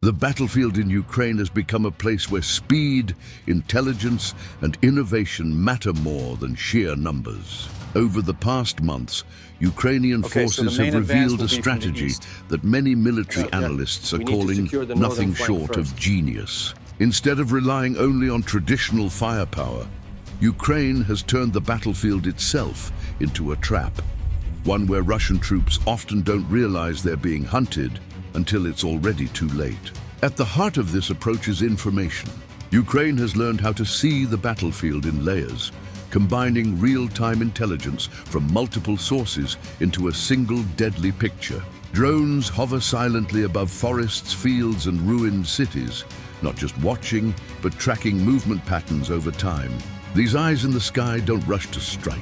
The battlefield in Ukraine has become a place where speed, intelligence, and innovation matter more than sheer numbers. Over the past months, Ukrainian forces have revealed a strategy that many military analysts are calling nothing short of genius. Instead of relying only on traditional firepower, Ukraine has turned the battlefield itself into a trap, one where Russian troops often don't realize they're being hunted until it's already too late. At the heart of this approach is information. Ukraine has learned how to see the battlefield in layers, combining real-time intelligence from multiple sources into a single deadly picture. Drones hover silently above forests, fields, and ruined cities, not just watching, but tracking movement patterns over time. These eyes in the sky don't rush to strike.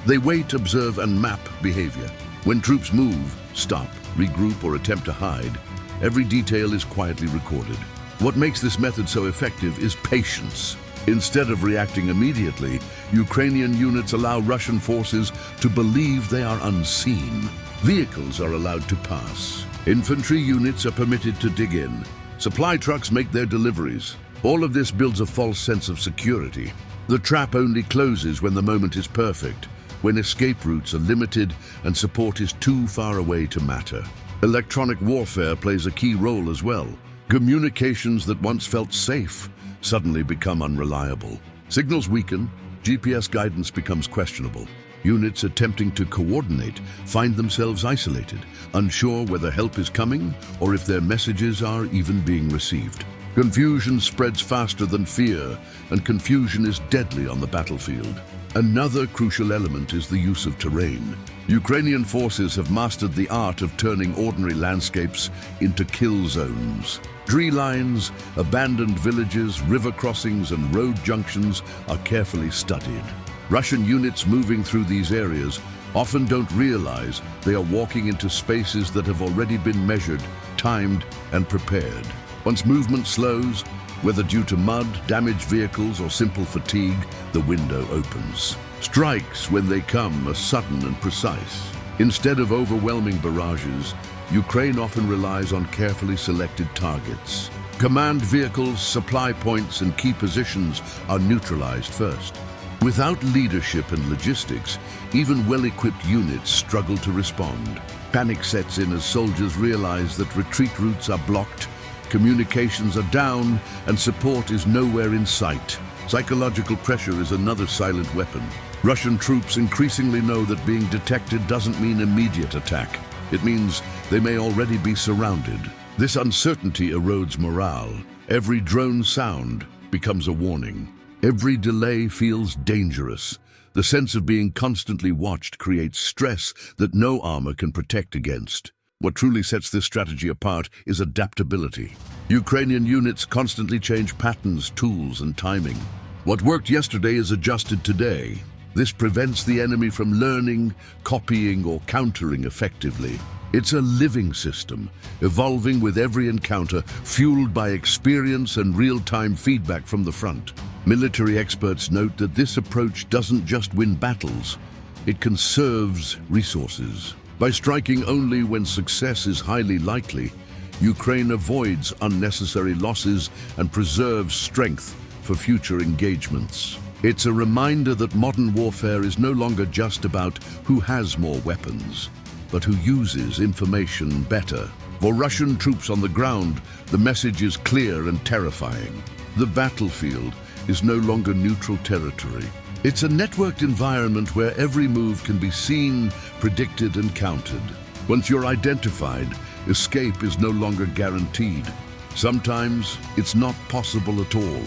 They wait, observe, and map behavior. When troops move, stop, regroup, or attempt to hide, every detail is quietly recorded. What makes this method so effective is patience. Instead of reacting immediately, Ukrainian units allow Russian forces to believe they are unseen. Vehicles are allowed to pass. Infantry units are permitted to dig in. Supply trucks make their deliveries. All of this builds a false sense of security. The trap only closes when the moment is perfect, when escape routes are limited and support is too far away to matter. Electronic warfare plays a key role as well. Communications that once felt safe suddenly become unreliable. Signals weaken, GPS guidance becomes questionable. Units attempting to coordinate find themselves isolated, unsure whether help is coming or if their messages are even being received. Confusion spreads faster than fear, and confusion is deadly on the battlefield. Another crucial element is the use of terrain. Ukrainian forces have mastered the art of turning ordinary landscapes into kill zones. Tree lines, abandoned villages, river crossings, and road junctions are carefully studied. Russian units moving through these areas often don't realize they are walking into spaces that have already been measured, timed, and prepared. Once movement slows, whether due to mud, damaged vehicles, or simple fatigue, the window opens. Strikes, when they come, are sudden and precise. Instead of overwhelming barrages, Ukraine often relies on carefully selected targets. Command vehicles, supply points, and key positions are neutralized first. Without leadership and logistics, even well-equipped units struggle to respond. Panic sets in as soldiers realize that retreat routes are blocked, communications are down, and support is nowhere in sight. Psychological pressure is another silent weapon. Russian troops increasingly know that being detected doesn't mean immediate attack. It means they may already be surrounded. This uncertainty erodes morale. Every drone sound becomes a warning. Every delay feels dangerous. The sense of being constantly watched creates stress that no armor can protect against. What truly sets this strategy apart is adaptability. Ukrainian units constantly change patterns, tools, and timing. What worked yesterday is adjusted today. This prevents the enemy from learning, copying, or countering effectively. It's a living system, evolving with every encounter, fueled by experience and real-time feedback from the front. Military experts note that this approach doesn't just win battles, it conserves resources. By striking only when success is highly likely, Ukraine avoids unnecessary losses and preserves strength for future engagements. It's a reminder that modern warfare is no longer just about who has more weapons, but who uses information better. For Russian troops on the ground, the message is clear and terrifying. The battlefield is no longer neutral territory. It's a networked environment where every move can be seen, predicted, and counted. Once you're identified, escape is no longer guaranteed. Sometimes it's not possible at all.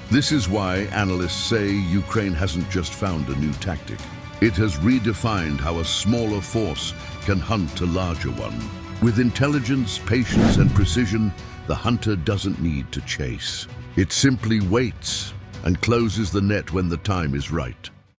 This is why analysts say Ukraine hasn't just found a new tactic. It has redefined how a smaller force can hunt a larger one. With intelligence, patience, and precision, the hunter doesn't need to chase. It simply waits and closes the net when the time is right.